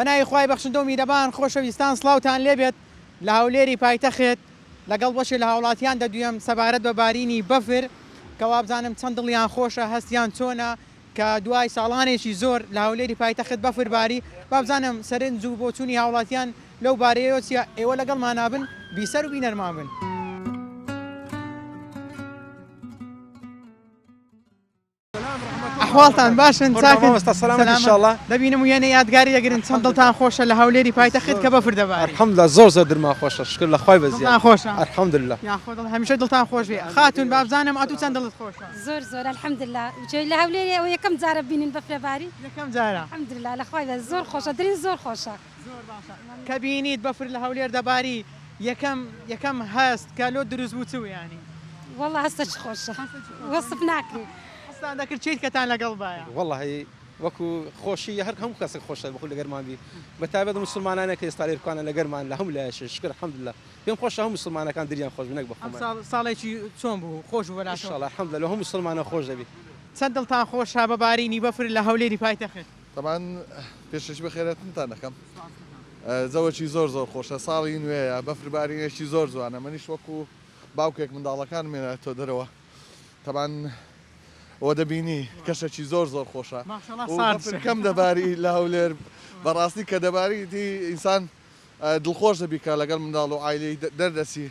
بەناوی خوای بەخشندە و میرەبان خۆشەویستان سڵاوتان لێبێت لە هەولێری پایتەخت لەگەڵ بەشی لە هاوڵاتیان دەدوێم سەبارەت بە بارینی بەفر کە وابزانم چەند دڵیان خۆشە هەستیان چۆنە کە دوای ساڵانێکی زۆر لە هەولێری پایتەخت بەفر باری وابزانم سەرنج و بۆچوونی هاوڵاتیان لەو بارەیەوە چیە ئێوە لەگەڵمان نابن بیسەر و بینەرمان بن. ئەحواڵتان باشن چاکن دەبینم وێنە یادگاری دەگرن چەند دڵتان خۆشە لە هەولێری پایتەخت کە بەفر دەباری. الحەمدولله زۆر دڵمان خۆشە شکر لە خوای بەزیاد خۆشە الحەمدولله هەمیشە دڵتان خۆش بێ خاتون بابزانم ئەتوو چەند دڵت خۆشە زۆر الحەمدولله لە هەولێری ئەوە یەکەم جارە بینین بەفرەباری یەکەم جارە الحەمدولله لە خوای زۆر خۆشە دڵین زۆر خۆشە کە بینیت بەفر لە هەولێر دەباری یەکەم هەست کە لۆ دروست بوو چوو ینی والله هەستەش خۆشە وەصف ناکرێت هەستان دەکرد چیت کەتان لەگەڵ باە والله وەکو خۆشی هەر هەموو کەسێک خۆشە بەخۆ لەگەرمان بی بەتایبەت مسلمانانە کە ئێستا لێرکوانە لەگەرمان لە هەموو لایەشە شکر الحەمدولله پێم خۆشە هەموو مسلمانەکان دریان خۆش بنەک بەخۆمان ساڵێکی چۆن بوو خۆش بوو بەلا انشاءالله الحەمدولله هەموو مسلمانە خۆش دەبی چەند دڵتان خۆشە بە بارینی بەفر لە هەولێری پایتەخت طبعا پێشش بەخێرەتتان دەکەم زەوەکی زۆر خۆشە ساڵی نوێیە بەفربارینێکی زۆر جوانە منیش وەکو باوکێک منداڵەکان مێنە تۆ دەرەوە طبعا ئەوە دەبینی کەشێکی زۆر خۆشە کەم دەباری لە هەولێر بەڕاستی کە دەباری دی ئینسان دڵخۆش دەبی کە لەگەڵ منداڵ و عایلەی دەردەسی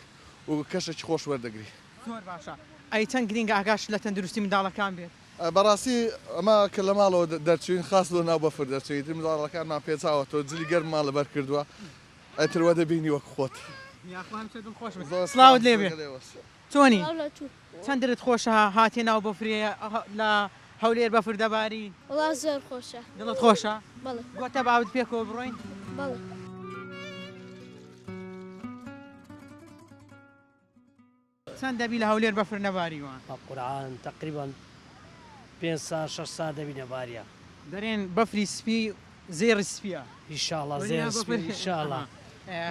و کەشێکی خۆش وەردەگری زۆر باشە ئەی چەند گرنگە ئاگاش لە تەندروستی منداڵەکان بێت بەڕاستی ئەمە کە لە ماڵەوە دەرچوین خاص لە ناو بەفر دەرچوین منداڵەکانمان پێچاوە تۆ جلی گەرممان لەبەر کردووە ئەتروە دەبینی وەک خۆت سڵاوت لێبێ چۆنی چەند درت خۆشە هاتیە ناو بەفرێ لە هەولێر بەفر دەباری وڵا زۆر خۆشە دڵت خۆشە بەڵێ گوتە باوت پێکەوە بڕۆین بەڵێ چەند دەبی لە هەولێر بەفر نەباریوان قورعان تقریبا 5 ساعت 6 ساعت دەبینە باریە دەرێن بەفری سپی زێر سپیە ئینشاءالله زێر سپی ئینشاءالله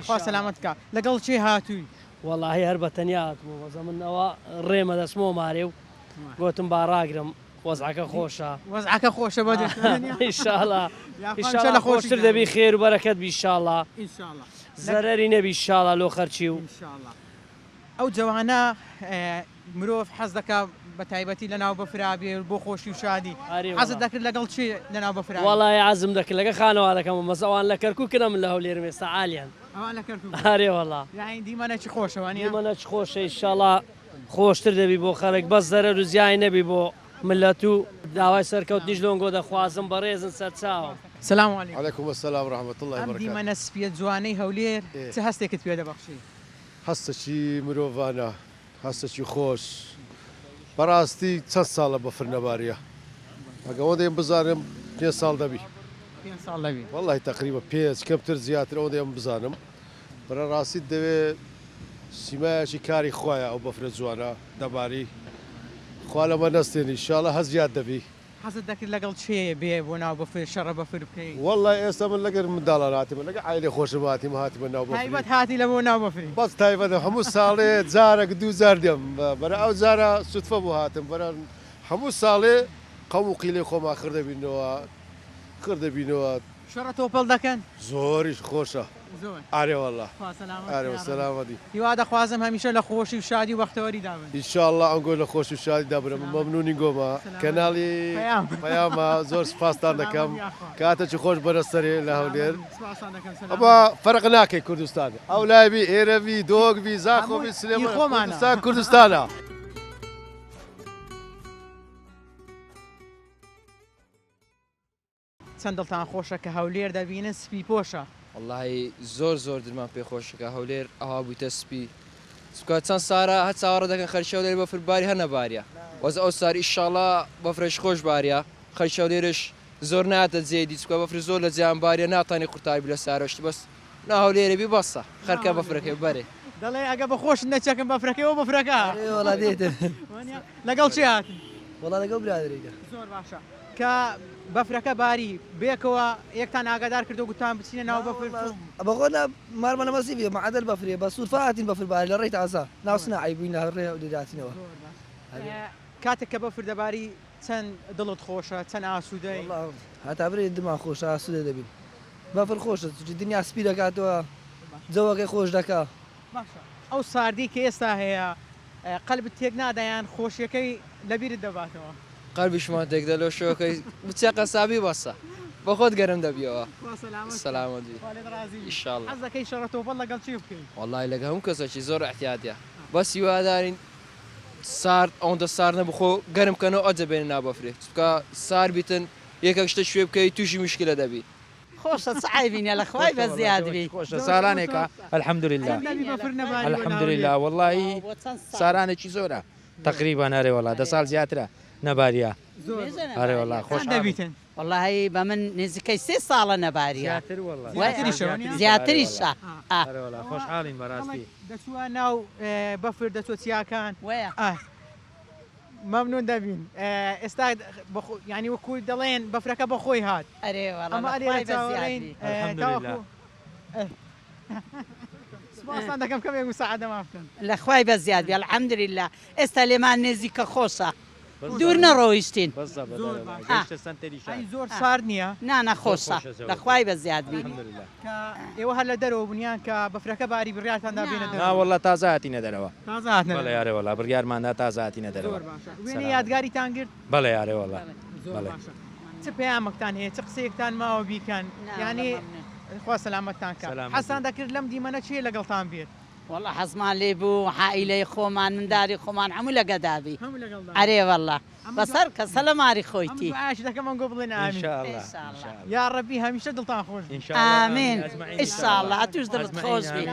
خوا سەلامەت بکە لەگەڵ چێ هاتووی والله هەر بە تەنیا هاتبوو وەزە منەوە ڕێمە دەسمەوە مارێ و گوتم با ڕاگرم وەزعەکە خۆشە وەزعەکە خۆشە بۆ ئینشاءالله ئینشاءالله خۆشتر دەبی خێر و بەرەکەت بی ئینشاءالله زەرەری نەبی ئینشاءالله لۆ خەرچی و ئەو جوانە مرۆڤ حەز دەکا بە تایبەتی لە ناو بەفرا بێ بۆ خۆشی و شادی حەزت دەکرد لەگەڵ چی لە ناو بەفرا وەڵای عەزم دەکرد لەگە خانەوادەکەم مەزەوان لە کەرکووکە من لە هەولێرم ئێستا عالیان ئەوان لە کەرکووک هەرێ وەڵا یعنی دیمەنێکی خۆشەوانە دیمەنەکی خۆشە ئینشاءالله خۆشتر دەبی بۆ خەڵک بەس زەرەر و زیانی نەبی بۆ ملەت و داوای سەرکەوتنیش لۆنگۆ دەخوازم بەڕێزن سەرچاوم سلام علیکم علیکم السلام ورحمة الله ئەم وبركاته دیمەنە سپیە جوانەی هەولێر چ هەستێکت پێ دەبەخشی هەستێکی مرۆڤانە هەستێکی خۆش بەڕاستی چەند ساڵە بەفر نەباریە ئەگەوە دەیم بزانم 5 ساڵ دەبی 5 ساڵ دەبی وەڵی تقریبا 5 کەمتر زیاتر ئەوە دەیم بزانم بەڕاستی دەوێت سیمایەکی کاری خۆیە ئەو بەفرە جوانە دەباری خوا لەمە نەستێنی ئینشاءالله هەست زیاد دەبی حەزت دەکرد لەگەڵ چێ بێ بۆ ناو بەفر شەڕە بەفر بکەیت وەڵی ئێستا من لەگەر منداڵە هاتیمە لەگە عایلێ خۆشم هاتیمە هاتیمە ناو تایبەت بەفری هاتی لە بۆ ناو بەفری بەس تایبەتە هەموو ساڵێ جارێک 2 جار دێم بەرە ئەو جارە سوتفە بوو هاتم بەرە هەموو ساڵێ قەم و قیلەی خۆمان خردەبینەوە شەڕە تۆپەڵ دەکەن زۆریش خۆشە زۆر ئارێ وەڵا ئارێ سەلامەت سەلامەتی هیوا دەخوازم هەمیشە لە خۆشی و شادی و بەختەوەری دابن ئینشاءالله ئەنگۆ لە خۆش و شادی دابرم مەمنونی گۆمە کەناڵی پەیامە زۆر سپاستان دەکەم کاتێکی خۆش بەرەسەرێ لە هەولێر ئەمە فەرق ناکەی کوردستان ئەو لایبی ئێرەوی دۆگبی زاخۆبی سلێمان کوردستان کوردستانە چەند دڵتان خۆشە کە هەولێر دەبینن سپی پۆشە والله زۆر دلمان پێ خۆشەکە هەولێر ئەوا بوویتە سپی سکات چەند سارە هەر چاوەڕە دەکەن خەرشە لێر بەفرباری هەر نەباریە وەز ئەو سار ئیشاڵڵا بەفرەش خۆش باریە خەرشە لێرش زۆر ناتە جێدی چکە بەفر زۆر لە جیان باریە ناتانی قورتابی لە سارەشت بەس نا هەولێرەبی بەسە خەرکە بەفرەکەی بەرێ دەڵێ ئەگە بە خۆش نەچەکەم بەفرەکەیەوە بەفرەکە وەڵا دێتن لەگەڵ چی هاتن وەڵا لەگەڵ برادێکە زۆر باشە کە بەفرەکە باری بێکەوە یەکتان ئاگادار کردو گوتان بچینە ناو بەفر بەخۆنا مارمەە مەسیبی معدل بەفرێ بە سوورفا هاتین بەفرباری لە ڕێی تازا ناوسنا عیبووین لە ڕێ دەداتینەوە کاتێک کە بەفر دەباری چەند دڵت خۆشە چەند ئاسوودەی هەتا برێ دما خۆشە ئاسوودە دەبین بەفر خۆشە دنیا سپی دەکاتەوە جەوەکەی خۆش دەکا باشە ئەو ساردی کە ئێستا هەیە قەلبت تێک نادایان خۆشیەکەی لەبیرت دەباتەوە قەلبیشمان تێکدا لەو شۆکەی بچە قەسابی بەسە بە خۆت گەرم دەبیەوە سەلامەتی ئیشاڵڵا حەز دەکەی شەڕەتۆپەڵ لەگەڵ چی بکەین وەڵای لەگە هەموو کەسێکی زۆر احتیاتە بەسی وادارین سارد ئەوەندە سار نەبخۆ گەرمکەنەوە ئەجە بێنە نابەفرێ چکە سار بیتن یەکێک شتە شوێ بکەی تووشی مشکلە دەبی خۆشە سعیبینە لە خوای بە زیادبی خۆشە سارانێکە الحەمدلله الحەمدلله والله سارانێکی زۆرە تقریبا هەرێ وڵا 10 ساڵ زیاترە نەباریە هەرێ وڵا خۆش دەبیتن والله بە من نزیکەی 3 ساڵە نەباریە زیاتریشە خۆشحاڵین بەڕاستی دەچوە ناو بەفر دەچۆ چیاکان مەمنون دەبین ئێستا ینی وەکو دەڵێن بەفرەکە بە خۆی هات سپاسان دەکەم کەمێک مساعدەمان بکەن لە خوای بە زیادبی الحەمدلله ئێستا لێمان نێزیکە خۆشە دوور نەڕۆیشتین زۆر سارد نییە نانە خۆشە لە خوای بە زیادبی ئێوە هەر لە دەرەوە بوونیان کە بەفرەکە باری بڕیاتاندا بێنە ناوەڵە تازاتینە دەرەوە تازاتە یارێوەڵا بڕیارماندا تازاتینە دەرەوە وێنە یادگاریتان گرت بەڵێ یارێوەڵا چ پەیامەکتان هەیە چ قسەیەکتان ماوە بیکەن ینی خوا سەلامەتتان کە حەسان دەکرد لەم دیمەنە چیە لەگەڵتان بێت والله حەزمان لێ بوو حائیلەی خۆمان منداری خۆمان هەموو لەگەدابی ئەرێ والله بەسەر کەسە لە ماری خۆیتی دەکەمان گۆ بڵێن ئامین یا ڕەبی هەمیشە دڵتان خۆش ئامین ئینشاءالله توش دڵت خۆش بی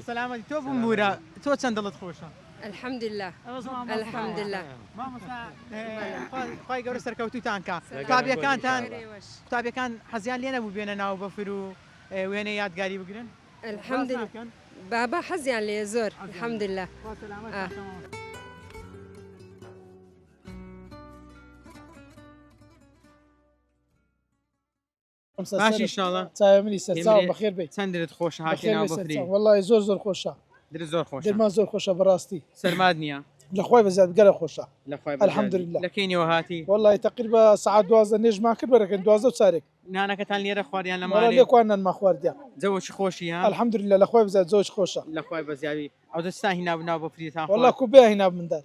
سەلامەتی تۆ بمبورە تۆ چەند دڵت خۆشە الحەمدلله الحەمدلله خی گەورە سەرکەوتوتان کە قوتابیەکان حەزیان لێ نەبوو بێنە ناو بەفر و وێنەی یادگاری بگرن الحەمدلله بابا حەزیان لێ زۆر الحەمدلله باشی ئینشاڵڵا چاوی منی سەرچاو بەخێر بێت چەندت خۆش هاتی ناو بەفری وەڵی زۆر خۆشە زۆر خۆش دڵمان زۆر خۆشە بەڕاستی سەرماد نییە لە خوای بەزیاد گەرە خۆشە الحەمدلله لەکەینەوە هاتی وەڵی تقریبا سعات 12 نێژمان کرد بەرەکەن 12 چارێک نانەکەتان لێرە خواریان لە لێکوانان ماخواردیان جەوەشی خۆشی ها الحەمدلله لە خوای بەزیاد زۆر خۆشە لە خوای بەزیاوی ئەو دەستان هیناو ناو بەفریتان وەڵا کوبێ هینا مندار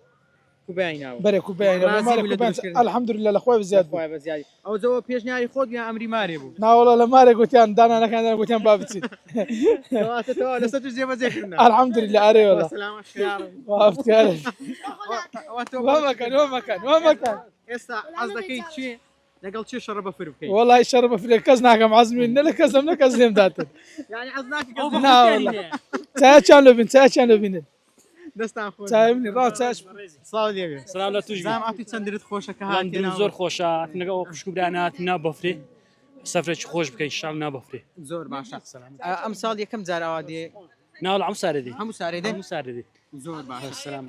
کوبیناوە بەرێ کوبێنە الحەمدلله لە خوای بەزیاد ئەو جەوە پێشنیاری خۆت یان ئەمری مارێ بوو ناوەڵە لە مارێک گوتیان دانانەکان گوتیان با بچین لەسەر توش جێبەجێکردن الحەمدلله ئەرێ وەڵا وامەکەن ئێستا حەز دەکەی چی لەگەڵ چی شەڕە بەفر بکەیت وەڵی شەڕ بەفرێ کەس ناکەم عەزمی نە لە کەسم نە کەس لێم داتن چایان لە بینن دەستان خۆش چاوی ڕاو چاش سڵاو لێبێ سلام لە توش زام ئاتی چەندرت خۆشە کە هاتی زۆر خۆشە نەگە خوشکبرانات نابەفرێ سەفرێکی خۆش بکەی شال نابەفرێ زۆر باشە ئەم ساڵ یەکەم جاراوا دێ ناوڵ ئەم سارێدی هەموو سارێدە هەموو سارێدی زۆر باشە سلام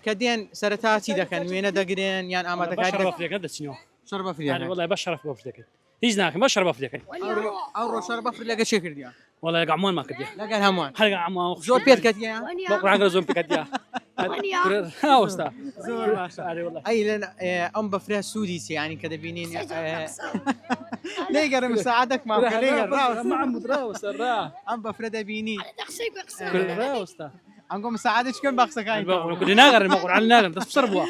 کە دێن سەرەتا چی دەکەن وێنە دەگرێن یان ئامادەکاری بەفرێکە دەچینەوە شەڕ بەفرێ وڵای بە شەرەف بەفر دەکەیت هیچ ناکەم بە شەڕ بەفر دەکەیت ئەو ڕۆ شەڕ بەفر لەگە چێ کردیان وڵای لەگە عموان ماکردیا لەگەر هەمووان هەرگە عموان زۆر پێت کەتیان ڕاگە زۆر پێکەتیا هاوستا زۆر باشە ئەی ئەم بەفرە سوودی سیانی کە دەبینین لێگەرم سعادەکمان ئەم بەفرە دەبینی ئەنگۆ مساعدە چکەن بەخسەکانی ناگەڕێمە قورعان ناگەم دەست بسەر بووە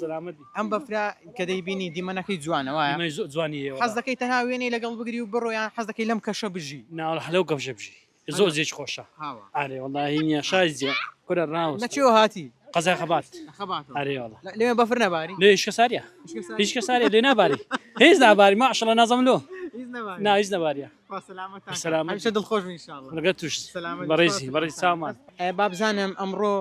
سلامەتی ئەم بەفرە کە دەیبینی دیمەنەکەی جوانەوەە جوانی حەز دەکەی تەنها وێنەی لەگەڵ بگری و بڕۆیان حەز دەکەی لەم کەشە بژی ناوڵ هەلەو گەوژە بژی زۆر زێک خۆشە ئارێ وڵی نییە شایزیە کورە ڕاوە لەچێوە هاتی قەزای خەبات ئارێ وڵە لێمە بەفر نەباری لێ هیچ کەساریە هیچ کەساریە لێ ناباری هیچ ناباری ماشەڵە نازەم لۆ نا هیچ نەباریە هەمیشە دڵخۆش ئینشاڵڵا لەگە توش بەڕێزی چامان بابزانم ئەمڕۆ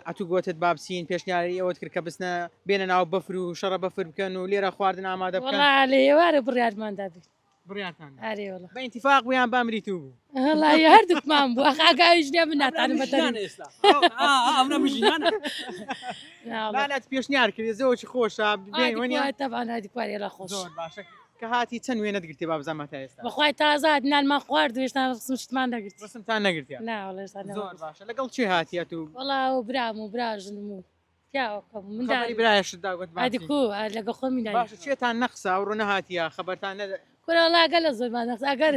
ئەتو گوتت بابچین پێشنیاری ئەوت کرد کە بستنە بێنە ناو بەفر و شەڕە بەفر بکەن و لێرە خواردن ئامادە بکەن لە ئێوارە بڕیارماندا بێت بڕیارتان ئارێ وڵە بە ئینتیفاق بوویان بامری تو بوو وڵی هەردووکمان بوو ئەخاگایش نیە من ناتانم بەتەن ئێستا ئەمە بژینانە نانەت پێشنیار کردی زەوەی خۆشە تەبانادی کوارێ لە خۆش باشە کە هاتی چەند وێنەت گرتی بابزانمە تا ئێستا بەخوای تازات نانمان خوارد وێشتا سمشتمان نەگرت ڕستمتان نەگرتیان ناوەڵێ زۆر باشە لەگەڵ چی هاتیە تو وەڵا و برام و براژنم و پیاوەکەم من خبری برایشت داگوت ئادی کو لەگە خۆمی دای باشە چێتان نەخسا و ڕوو نەهاتیە خەبەرتان نەدا کوڕەڵاگە لە زۆرمان نەخس ئەگەر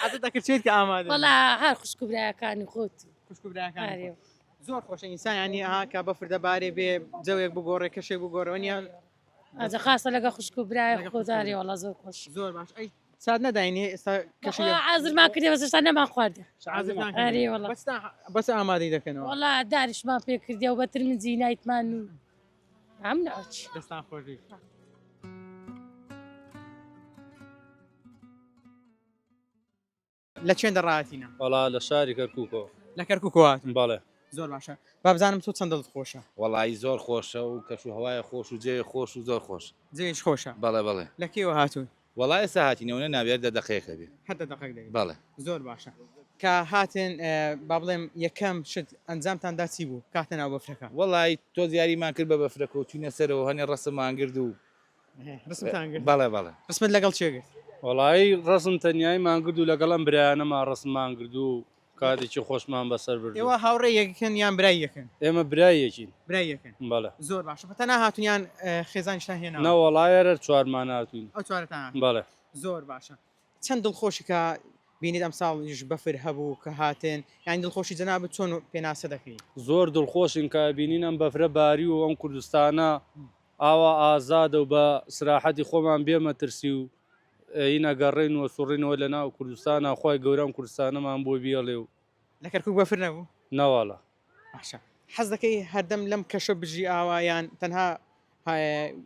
حەزت دەکرد چێت کە ئامادە وەڵا هەر خوشک و برایەکانی خۆت خوشک و براکان زۆر خۆشە ئینسان ینی ئاها کە بەفر دەبارێ بێ جەوێک بگۆڕێ کەشێک بگۆڕەوەنیان ئەجە خاصە لەگە خوشک و برایە خۆداری وەڵا زۆر خۆش زۆر باش ئەی سات نەداینێ ئێستا کەشی عازرمان کردێ بەسشتا نەمان خواردێ ئەری وەڵا بەس ئامادەی دەکەنەوە وەڵا داریشمان پێ کردێ و بەتر من جینایتمان و ئەم ناچ دەستان خۆشی لە چێن دەڕاتینە وڵا لە شاری کەرکووکەوە لە کەرکووکەوە باڵێ زۆر باشە با بزانم تۆ چەند دڵت خۆشە وەڵی زۆر خۆشە و کەش و هەوایە خۆش و جێ خۆش و زۆر خۆش جێش خۆشە بەڵێ بەڵێ لە کێوە هاتوون وەڵای ئێستا هاتینەوەە ناوێت دەقەیەکە بێ حتا دقەک دەبێت بەڵێ زۆر باشە کە هاتن با بڵێم یەکەم شت ئەنجامتاندا چی بوو کاتە ناو بەفرەکە وەڵی تۆ دیاریمان کرد بە بەفرەکە و چوینە سەرەوە هەنێ ڕسممان کرد و بەڵێ بەڵێ ڕسمت لەگەڵ چێگرت وڵی ڕسم تەنیایی مانگرد و لەگەڵم برایانەما ڕسممان کرد و کاتێکی خۆشمان بەسەر برد ئێوە هاوڕێ یەکەن یان برای یەکەن ئێمە برایەکین برای یەکەن بەڵێ زۆر باشە بەتەنها هاتوونیان خێزانشتان هێنا نەوەڵایەرە چوارمان هاتوین ئەو چوارەتان بەڵێ زۆر باشە چەند دڵخۆشی کە بینیت ئەم ساڵیش بەفر هەبوو کە هاتن یان دڵخۆشی جەنابەت چۆن پێناسە دەکەی زۆر دڵخۆشین کە بینین ئەم بەفرە باری و ئەم کوردستانە ئاوا ئازادە و بە سراحەتی خۆمان بێمە ترسی و ئینەگەڕێنەوە سوڕینەوە لە ناو کوردستانە خۆی گەورەم کوردستانەمان بۆ بێڵێ و لە کەرکووک بەفر نەبوو نەواڵە باشە حەز دەکەی هەردەم لەم کەشە بژی ئاوایان تەنها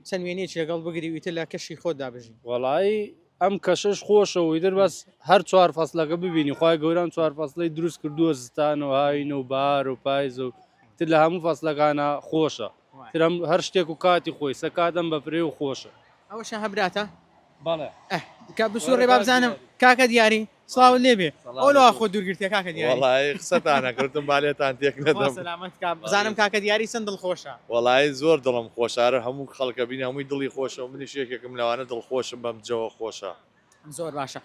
چەند وێنێکی لەگەڵ بگری ویتر لە کەشی خۆت دابژی وەڵایی ئەم کەشش خۆشە و ئیدر بەس هەر چوار فەسلەکە ببینی خی گەوران چوار فەسلەی دروست کردووە زستان و هاین و بار و پایز و تر لە هەموو فەسلەکانە خۆشە ترم هەر شتێک و کاتی خۆی سەکاتم بەفرێ و خۆشە ئەوەشە هەبراتە بەڵێ کە بسوڕێ با بزانم کاکە دیاری سڵاو لێبێ ئەوڵەوە خۆ دوورگرتێ کاکە دیاری وەڵی قسەتانە کردم بالێتان تێک نەدەم سەلامەت بزانم کاکە دیاری چەند دڵخۆشە وەڵی زۆر دڵم خۆشارە هەموو خەڵکە بینی هەمووی دڵی خۆشە و منیش یەکێکم لەوانە دڵخۆشم بەم جەوە خۆشە زۆر باشە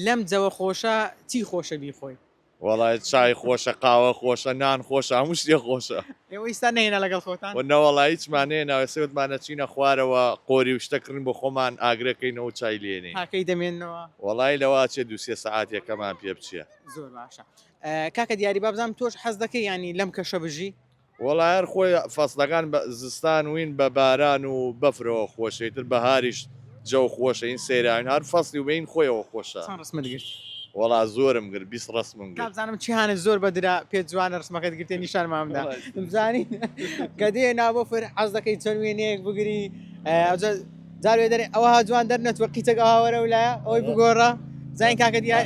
لەم جەوە خۆشە چی خۆشە بیخۆی وەڵی چای خۆشە قاوە خۆشە نان خۆشە هەموو شتێ خۆشە ئێوە ئیستا نهێنا لەگەڵ خۆتان نەوەڵی هیچمانەیە ناوێ سێوتمانە چینە خوارەوە قۆری و شتەکردن بۆ خۆمان ئاگرەکەینەوە چای لێنێ هاکەی دەمێنەوە وەڵی لەوا چێ دوسێ سەعاتێکەمان پێ بچێ زۆر باشە کاکە دیاری بابزانم تۆش حەز دەکەی ینی لەم کەشە بژی وەڵی هەر خۆی فەسلەکان زستان وین بە باران و بەفرەوە خۆشەیتر بەهاریش جەو خۆشە این سەیراوین هەر فەسلی و بین خۆیەوە خۆشە ڕسمت گرت وەڵا زۆرم گر 20 ڕسمم گرت بزانم چیانە زۆر بەدرا پێ جوانە ڕسمەکەت گرتێ نیشان مامدا بزانی کە دێ ناو بەفر حەز دەکەی چەند وێنەیەک بگری جارێ دەرێ ئەوە ها جوان دەرنەتوە قیتەک ئاوەرە ولایە ئەوەی بگۆڕە زین کاکە دیار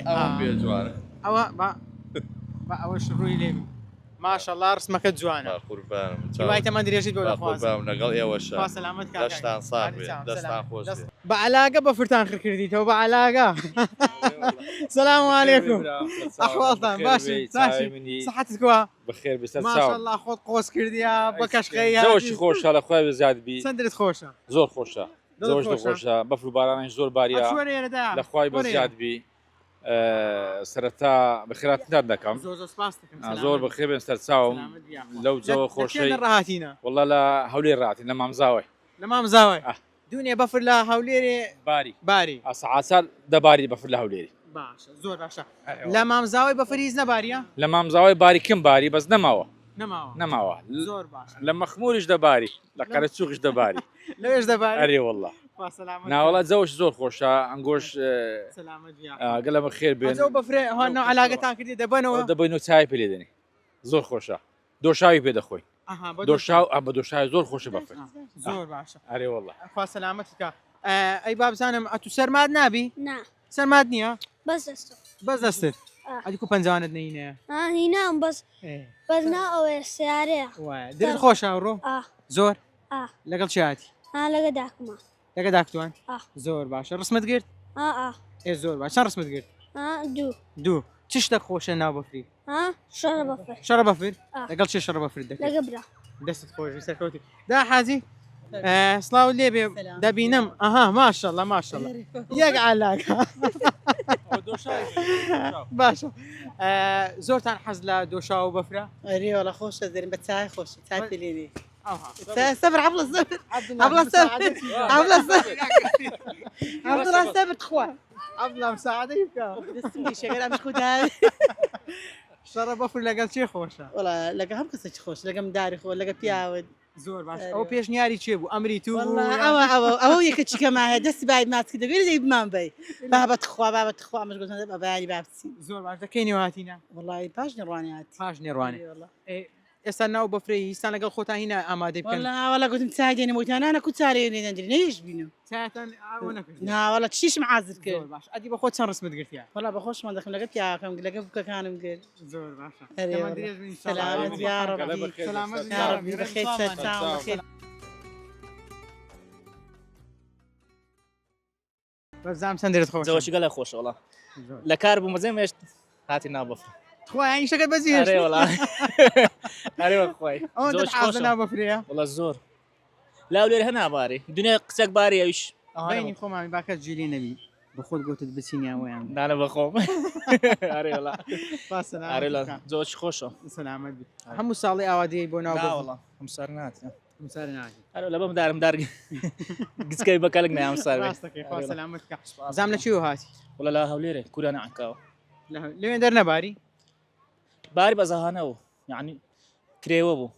ئەوە ئەوەش ڕووی لێبی ماشەڵڵا ڕسمەکە جوانە قوربانم درێژیت بۆ لەخوازم لەگەڵ ئێوەشە سەلامەت دەشتان ساغ بێ دەستان خۆش بە علاگە بەفرتان کردیتەوە بە علاگە سلام علیکم ئەحواڵتان باشی سەحەتت کووە بەخێر بێسەر ماشەڵڵا خۆت قۆس کردیا بە کەشقەی زۆرشی خۆشە لە خوای زیاد بی چەندت خۆشە زۆر خۆشە زۆر خۆشە بەفر و بارانش زۆر باریە لە خوای بە زیاد بی سەرەتا بەخێراتتان دەکەم زۆر بەخێ بێن سەرچاوم لەو جەوە خۆشەی ڕاهاتینە وڵا لە هەولێر ڕاتین لە مامزاوی لە مامزاوی دوێنێ بەفر لە هەولێرێ باری ئاسعاسال دەباری بەفر لە هەولێری باشە زۆر باشە لە مامزاوی بەفر هیچ نەباریە لە مامزاوی باری کم باری بەس نەماوە نەماوە زۆر باش لە مەخموریش دەباری لە قەرەچووکش دەباری لەوێش دەباری ئەرێ وەڵڵا ناوەڵات زەوش زۆر خۆشە ئەنگۆش گەلەمە خێر بێن بەفرێ هەنەوە علاگەتان کردی دەبنەوە دەبینەوە چای پێ لێدەنی زۆر خۆشە دۆشاوی پێ دەخۆی دۆشاو بە دۆشاوی زۆر خۆشە بەفر زۆر باشە ئەرێ وەڵڵا خوا سەلامەتکە ئەی بابزانم ئەتو سەرماد نابی سەرماد نییە بەس دەستت ئەدیکو پەنجوانت نینە هینام بەس ناوێ سیارەیە دڵت خۆشە ڕۆ زۆر لەگەڵ چیاتی لەگە داکمە لەگە داکتوان زۆر باشە ڕسمت گرت زۆر باش چەند ڕسمت گرت دوو چ شتێک خۆشە ناو بەفری شەڕە بەفر لەگەڵ چێ شەڕە بەفر دەکەی دەستت خۆشی سەرکەوتی دا حاجی سڵاو لێبێ دەبینم ئەها ماشەڵڵە ماشەڵڵە یەک علاکە باشە زۆرتان حەز لە دۆشا و بەفرە ئەریوەڵە خۆشە دەرین بە چای خۆشە چای پێ لێنی سبر عبد الله سبر عبد الله سبر خوا عبد الله مساعدة يبقى دستني شغال مش خدها شرب بفر لقل شي خوشة والله لقى هم قصة خوش لقى مداري خو لقى بياود زور باش او بيش نياري تشيبو امري تو والله او يكتش كما دست بعد ما كده غير زي بمان بي بابا تخوا مش قلت بابا يعني بابتي زور باش كاين وهاتينا والله باش نرواني هاتي باش نيرواني والله استناو بفري استنى لقل خوتا هنا اماده بكن والله كنت مساعدين موت انا كنت ساري ندري ليش بينو ساعه وانا كنت لا والله تشيش معازر كده زور باش ادي بخوت سن رسمت قلت يا والله بخوش ما دخل لقيت يا كم لقيت كان مقل زور باشا كمان دريج سلامة يا ربي سلامة يا ربي بخير سلامة بخير بزام سندرت خوش زوجي قال خوش والله لا كارب ومزين مش هاتي نابف خويا يعني شكل بزيش اري والله اري اخوي زوج خوش نابف والله الزور لا ولي هنا باري الدنيا قسك باري ايش بيني خو مامي باكر جيلي نبي بخود قلت تبسين يا وين لا انا بخوم اري والله فاسنا اري والله زوج خوش سلامة بي هم صالي اوادي بونا لا والله مسارنات مسارنات اري لا مدار قسك بكلكنا يا مسار راستك يا خو سلامتك زامنا شو هاتي والله لا هوليري كوري انا عنكاو لا لين درنا باري بزهانه يعني كريوبو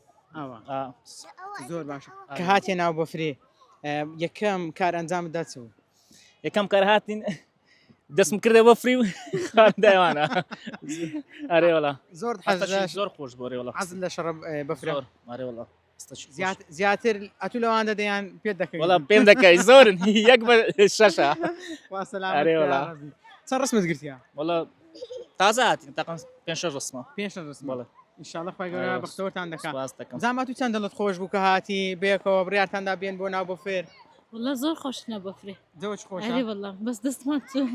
زور باشا كهاتي انا وبفري يكم كار انزام داتسو يكم كار هاتين دسم كرده وفري خان دايوانا اري والله زور حاجه زور خوش بوري والله عزل شرب بفري زور اري والله زياتر اتولو عند ديان بيدك والله بيدك زور يكبر الشاشه وسلام اري والله صار رسمت قلت يا والله تازه هاتين تقريبا بينشر رسمه والله ان شاء الله خويا بختورت عندك سپاسدەکەم زعما تو چەند دڵت خۆش بوو کە هاتی بێکەوە بڕیارتاندا بێن بۆ ناو بەفێر والله زۆر خۆشنە بەفرێ زۆر خۆشە ئەرێ والله بەس دەستمان چوو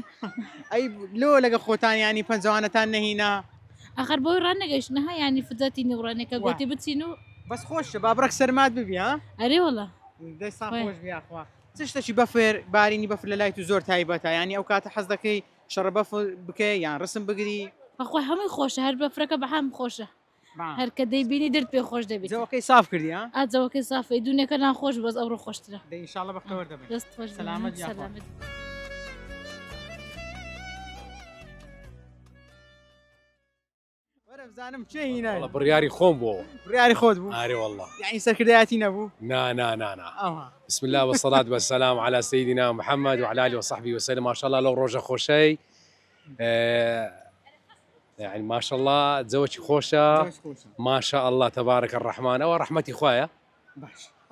ئەی لۆ لەگە خۆتان ینی پەنجەوانەتان نەهینا ئاخر بۆی ڕانەگەیشتنەها ینی فزەتی نێڕانێکە گوتی بچین و بەس خۆشە بابڕەک سەرمات ببی ها ئەرێ والله دەستان خۆش بیاخوا چ شتێکی بەفێر بارینی بەفر لە لای تو زۆر تایبەتە ینی ئەو کاتە حەز دەکەی شەڕە بەفر بکەی یان ڕسم بگری بەخۆی هەمووی خۆشە هەر بەفرەکە بە هەم خۆشە هەر کە دەیبینی دەرد پێ خۆش دەبێت جەوەکەی صاف کردی ها ئاجەوەکەی سافی دوونێکە ناخۆش بەس ئەوڕۆ خۆشترە ئینشاءالله بەختەوەر دەبێت دەست خۆش سەلامەت سەلامەت وەرە بزانم چێ هینای والله بڕیاری خۆم بۆ بڕیاری خۆت بوو ئارێ والله یعنی سەرکردایەتی نەبوو نا بسم الله والصلاة والسلام على سيدنا محمد وعلى آله وصحبه وسلم ما شاء الله لو روجة خوشي يعني ما شاء الله تزوجي خوشة ما شاء الله تبارك الرحمن ورحمتي خوايا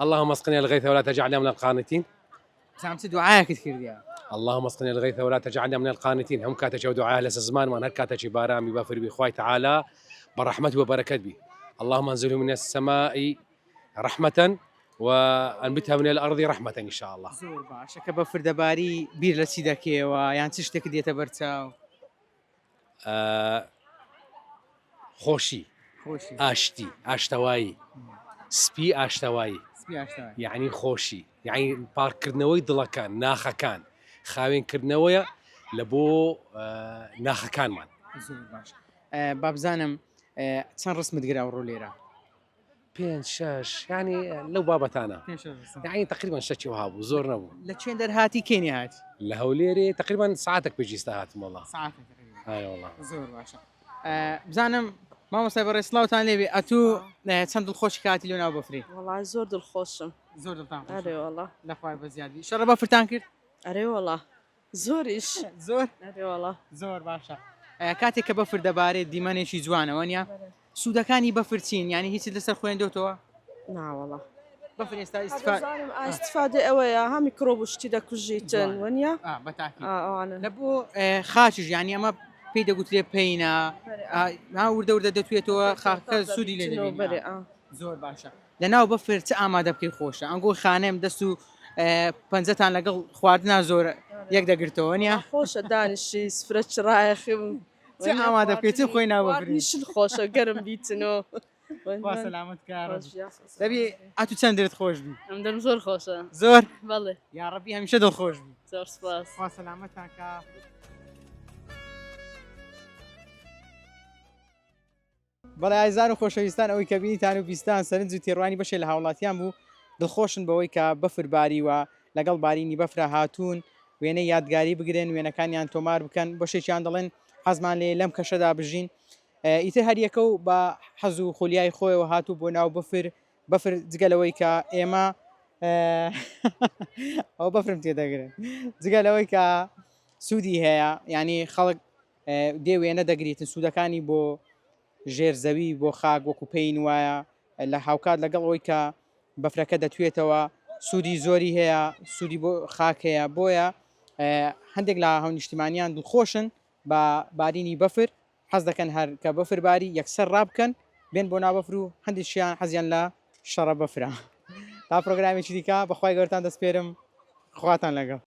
اللهم اسقني الغيث ولا تجعلنا من القانتين زعمت دعاءك كثير يا اللهم اسقني الغيث ولا تجعلنا من القانتين هم كاتش دعاء لس زمان وان كاتش بارامي بافر بخواي تعالى برحمته وبركته بي اللهم انزله من السماء رحمة وانبتها من الارض رحمة ان شاء الله زور باشا كبفر دباري بير لسيدك ويعني تشتك ديتا برتا خوشي آشتي آشتوایی سپی ئاشتەوایی یعنی خۆشی یعنی پارکردنەوەی دڵەکان ناخەکان خاوێنکردنەوەیە لە بۆ ناخەکانمان زۆر باش بابزانم چەند ڕسمت گرا ڕۆ لێرە 5-6 یعنی لەو بابەتانە یعنی تقریبا شەکی وها بوو زۆر نەبوو لە چێن دەرهاتی کێنی هاتی لە هەولێرێ تقریبا ساعتێک پێشیستە هاتم وڵا زۆر باشە بزانم مامۆستا بەڕێ سڵاوتان لێبێ ئەتوو چەند دڵخۆشی کاتی لێ ناو بەفرێ وڵای زۆر دڵخۆشم زۆر دڵتان ئەرێ وەڵا لەخوای بەزیادی شەڕە بەفرتان کرد ئەرێ وەڵا زۆریش زۆر ئەرێ وەڵا زۆر باشە کاتێک کە بەفر دەبارێت دیمەنێکی جوانەوە نیە سوودەکانی بەفرچین ینی هیچ لەسەر خوێندەوتەوە ناوەڵا بەفر ئێستا ئیسفادە ئەوەیە ها میکرۆب شتی دەکوژیتن وەنیە لە بۆ خاچش ینی ئەمە پێی دەگوترێ پێینە وردە دەتوێتەوە خاکە سوودی لێ زۆر باشە لەناو بەفر چ ئامادە بکەی خۆشە ئەنگۆ خانەم دەست و پەنجەتان لەگەڵ خواردنا زۆر یەک دەگرتەوە نیە خۆشە دانیشی سفرە چڕایەخی چ ئامادە بکەیت چ خۆی ناو بەفریشن خۆشە گەرم بیتنەوە سەلامت کار دەبی ئەتو چەندێت خۆش بی ئەم دەم زۆر خۆشە زۆر بەڵێ یاڕەبی هەمیشە دڵخۆش بی زۆر سپاس خوا سەلامەتان کا بەڵێ ئایزان و خۆشەویستان ئەوەی کە بینیتان و بیستان سەرنج و تێڕوانی بەشێ لە هاوڵاتیان بوو دڵخۆشن بەوەی کە بەفر باریوە لەگەڵ بارینی بەفرە هاتوون وێنەی یادگاری بگرن وێنەکانیان تۆمار بکەن بەشێکیان دەڵێن حەزمان لێ لەم کەشەدا بژین ئیتر هەریەکە و بە حەز و خۆلیای خۆیەوە هاتوو بۆ ناو بەفر جگەلەوەی کە ئێمە ئەو بەفرم تێدەگرن جگەلەوەی کە سوودی هەیە ینی خەڵک دێ وێنە دەگریتن سوودەکانی بۆ ژێرزەوی بۆ خاک وەکو پێین وایە لە هاوکات لەگەڵ ئەوەی کە بەفرەکە دەتوێتەوە سوودی زۆری هەیە سوودی بۆ خاک هەیە بۆیە هەندێک لە هاونیشتیمانیان دڵخۆشن بە بارینی بەفر حەز دەکەن هەر کە بەفر باری یەکسەر ڕابکەن بێن بۆ ناوبەفر و هەندێکیان حەزیان لە شەڕە بەفرە تا پرۆگرامێکی دیکە بەخوای گەورتان دەسپێرم خواتان لەگەڵ